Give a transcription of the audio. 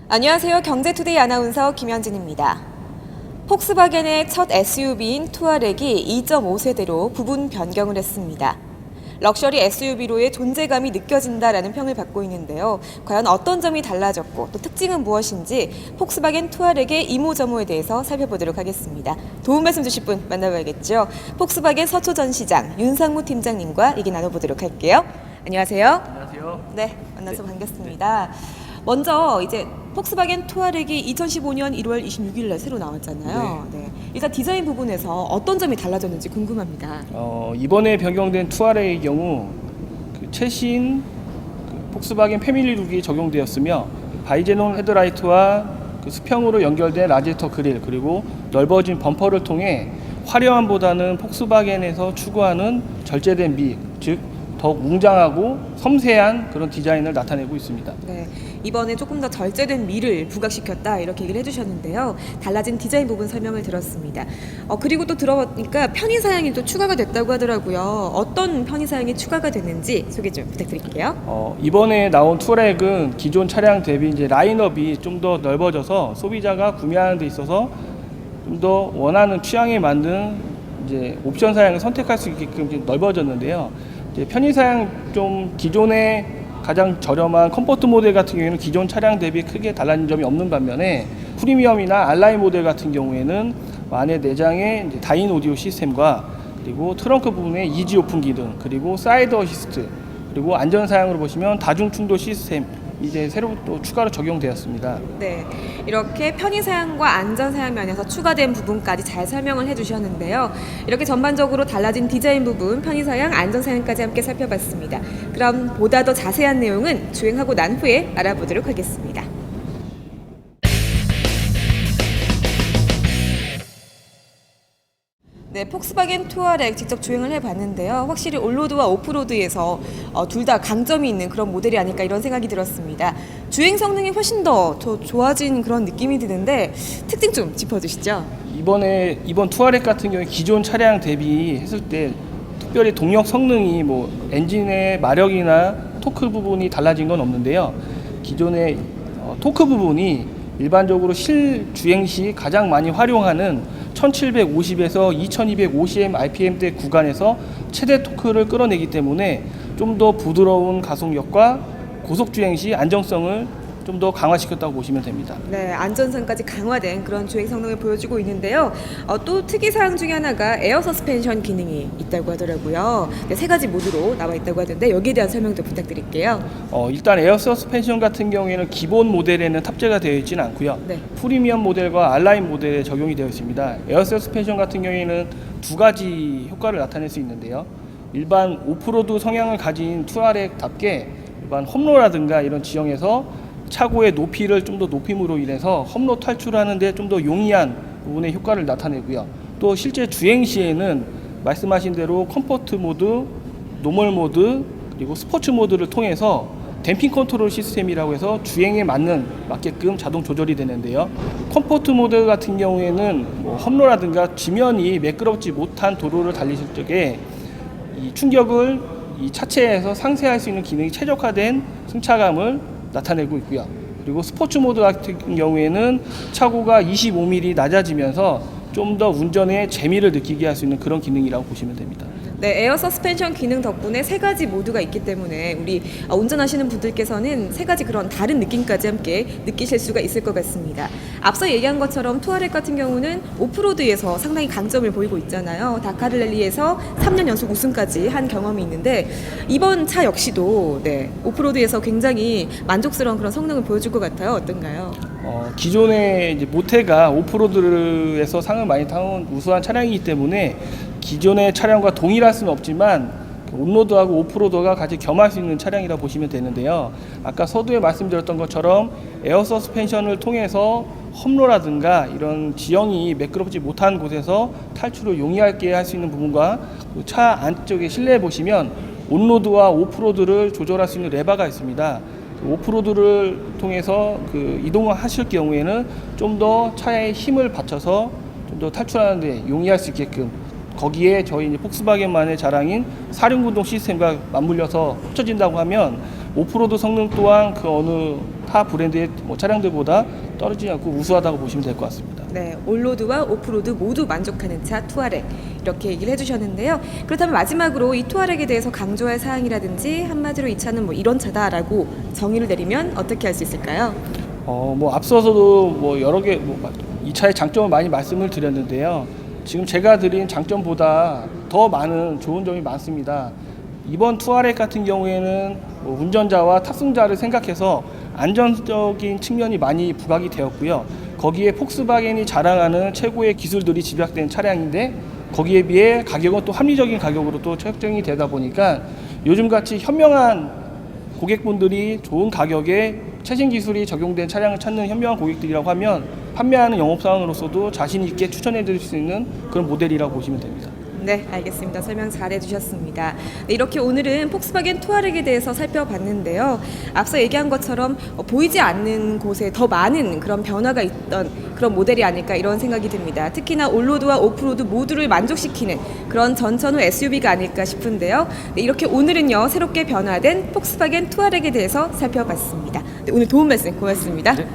안녕하세요. 경제투데이 아나운서 김현진입니다. 폭스바겐의 첫 SUV인 투아렉이 2.5세대로 부분 변경을 했습니다. 럭셔리 SUV로의 존재감이 느껴진다라는 평을 받고 있는데요. 과연 어떤 점이 달라졌고 또 특징은 무엇인지 폭스바겐 투아렉의 이모저모에 대해서 살펴보도록 하겠습니다. 도움 말씀 주실 분 만나봐야겠죠. 폭스바겐 서초전시장 윤상무 팀장님과 얘기 나눠보도록 할게요. 안녕하세요. 안녕하세요. 네, 만나서 반갑습니다. 먼저 이제 폭스바겐 투아렉이 2015년 1월 26일 날 새로 나왔잖아요. 네. 일단 디자인 부분에서 어떤 점이 달라졌는지 궁금합니다. 이번에 변경된 투아렉의 경우 최신 폭스바겐 패밀리룩이 적용되었으며 바이제논 헤드라이트와 수평으로 연결된 라디에이터 그릴 그리고 넓어진 범퍼를 통해 화려함보다는 폭스바겐에서 추구하는 절제된 미, 즉 더욱 웅장하고 섬세한 그런 디자인을 나타내고 있습니다. 네, 이번에 조금 더 절제된 미를 부각시켰다 이렇게 얘기를 해주셨는데요. 달라진 디자인 부분 설명을 들었습니다. 그리고 또 들어보니까 편의사양이 또 추가가 됐다고 하더라고요. 어떤 편의사양이 추가가 됐는지 소개 좀 부탁드릴게요. 이번에 나온 투아렉은 기존 차량 대비 이제 라인업이 좀 더 넓어져서 소비자가 구매하는 데 있어서 좀 더 원하는 취향에 맞는 이제 옵션 사양을 선택할 수 있게끔 이제 넓어졌는데요. 편의사양 좀 기존의 가장 저렴한 컴포트 모델 같은 경우에는 기존 차량 대비 크게 달라진 점이 없는 반면에 프리미엄이나 알라인 모델 같은 경우에는 안에 내장의 이제 다인 오디오 시스템과 그리고 트렁크 부분에 이지 오픈 기능 그리고 사이드 어시스트 그리고 안전 사양으로 보시면 다중 충돌 시스템 이제 새로 또 추가로 적용되었습니다. 네, 이렇게 편의사양과 안전사양 면에서 추가된 부분까지 잘 설명을 해주셨는데요. 이렇게 전반적으로 달라진 디자인 부분, 편의사양, 안전사양까지 함께 살펴봤습니다. 그럼 보다 더 자세한 내용은 주행하고 난 후에 알아보도록 하겠습니다. 네, 폭스바겐 투아렉 직접 주행을 해봤는데요. 확실히 온로드와 오프로드에서 둘 다 강점이 있는 그런 모델이 아닐까 이런 생각이 들었습니다. 주행 성능이 훨씬 더 좋아진 그런 느낌이 드는데 특징 좀 짚어주시죠. 이번 투아렉 같은 경우에 기존 차량 대비했을 때 특별히 동력 성능이 뭐 엔진의 마력이나 토크 부분이 달라진 건 없는데요. 기존의 토크 부분이 일반적으로 실주행 시 가장 많이 활용하는 1750에서 2250 rpm대 구간에서 최대 토크를 끌어내기 때문에 좀 더 부드러운 가속력과 고속주행 시 안정성을 좀 더 강화시켰다고 보시면 됩니다. 네, 안전성까지 강화된 그런 주행 성능을 보여주고 있는데요. 또 특이사항 중에 하나가 에어 서스펜션 기능이 있다고 하더라고요. 네, 세 가지 모드로 나와 있다고 하던데 여기에 대한 설명도 부탁드릴게요. 일단 에어 서스펜션 같은 경우에는 기본 모델에는 탑재가 되어 있지는 않고요. 네. 프리미엄 모델과 알라인 모델에 적용이 되어 있습니다. 에어 서스펜션 같은 경우에는 두 가지 효과를 나타낼 수 있는데요. 일반 오프로드 성향을 가진 투아렉답게 일반 험로라든가 이런 지형에서 차고의 높이를 좀 더 높임으로 인해서 험로 탈출하는 데 좀 더 용이한 부분의 효과를 나타내고요. 또 실제 주행 시에는 말씀하신 대로 컴포트 모드, 노멀 모드, 그리고 스포츠 모드를 통해서 댐핑 컨트롤 시스템이라고 해서 주행에 맞게끔 자동 조절이 되는데요. 컴포트 모드 같은 경우에는 험로라든가 지면이 매끄럽지 못한 도로를 달리실 적에 이 충격을 이 차체에서 상쇄할 수 있는 기능이 최적화된 승차감을 나타내고 있고요. 그리고 스포츠 모드 같은 경우에는 차고가 25mm 낮아지면서 좀 더 운전의 재미를 느끼게 할 수 있는 그런 기능이라고 보시면 됩니다. 네, 에어 서스펜션 기능 덕분에 세 가지 모드가 있기 때문에 우리 운전하시는 분들께서는 세 가지 그런 다른 느낌까지 함께 느끼실 수가 있을 것 같습니다. 앞서 얘기한 것처럼 투아렉 같은 경우는 오프로드에서 상당히 강점을 보이고 있잖아요. 다카르 랠리에서 3년 연속 우승까지 한 경험이 있는데 이번 차 역시도 네, 오프로드에서 굉장히 만족스러운 그런 성능을 보여줄 것 같아요. 어떤가요? 기존의 이제 모태가 오프로드에서 상을 많이 타온 우수한 차량이기 때문에 기존의 차량과 동일할 수는 없지만 온로드하고 오프로드가 같이 겸할 수 있는 차량이라 보시면 되는데요. 아까 서두에 말씀드렸던 것처럼 에어 서스펜션을 통해서 험로라든가 이런 지형이 매끄럽지 못한 곳에서 탈출을 용이하게 할 수 있는 부분과 차 안쪽에 실내에 보시면 온로드와 오프로드를 조절할 수 있는 레버가 있습니다. 오프로드를 통해서 이동을 하실 경우에는 좀 더 차에 힘을 받쳐서 좀 더 탈출하는 데 용이할 수 있게끔 거기에 저희 이제 폭스바겐만의 자랑인 사륜구동 시스템과 맞물려서 합쳐진다고 하면 오프로드 성능 또한 그 어느 타 브랜드의 차량들보다 떨어지지 않고 우수하다고 보시면 될 것 같습니다. 네, 올로드와 오프로드 모두 만족하는 차 투아렉 이렇게 얘기를 해주셨는데요. 그렇다면 마지막으로 이 투아렉에 대해서 강조할 사항이라든지 한마디로 이 차는 이런 차다라고 정의를 내리면 어떻게 할 수 있을까요? 앞서서도 여러 개 이 차의 장점을 많이 말씀을 드렸는데요. 지금 제가 드린 장점보다 더 많은 좋은 점이 많습니다. 이번 투아렉 같은 경우에는 운전자와 탑승자를 생각해서 안전적인 측면이 많이 부각이 되었고요. 거기에 폭스바겐이 자랑하는 최고의 기술들이 집약된 차량인데 거기에 비해 가격은 또 합리적인 가격으로 또 책정이 되다 보니까 요즘같이 현명한 고객분들이 좋은 가격에 최신 기술이 적용된 차량을 찾는 현명한 고객들이라고 하면 판매하는 영업사원으로서도 자신 있게 추천해 드릴 수 있는 그런 모델이라고 보시면 됩니다. 네, 알겠습니다. 설명 잘 해주셨습니다. 네, 이렇게 오늘은 폭스바겐 투아렉에 대해서 살펴봤는데요. 앞서 얘기한 것처럼 보이지 않는 곳에 더 많은 그런 변화가 있던 그런 모델이 아닐까 이런 생각이 듭니다. 특히나 올로드와 오프로드 모두를 만족시키는 그런 전천후 SUV가 아닐까 싶은데요. 네, 이렇게 오늘은요 새롭게 변화된 폭스바겐 투아렉에 대해서 살펴봤습니다. 네, 오늘 도움 말씀 고맙습니다. 네.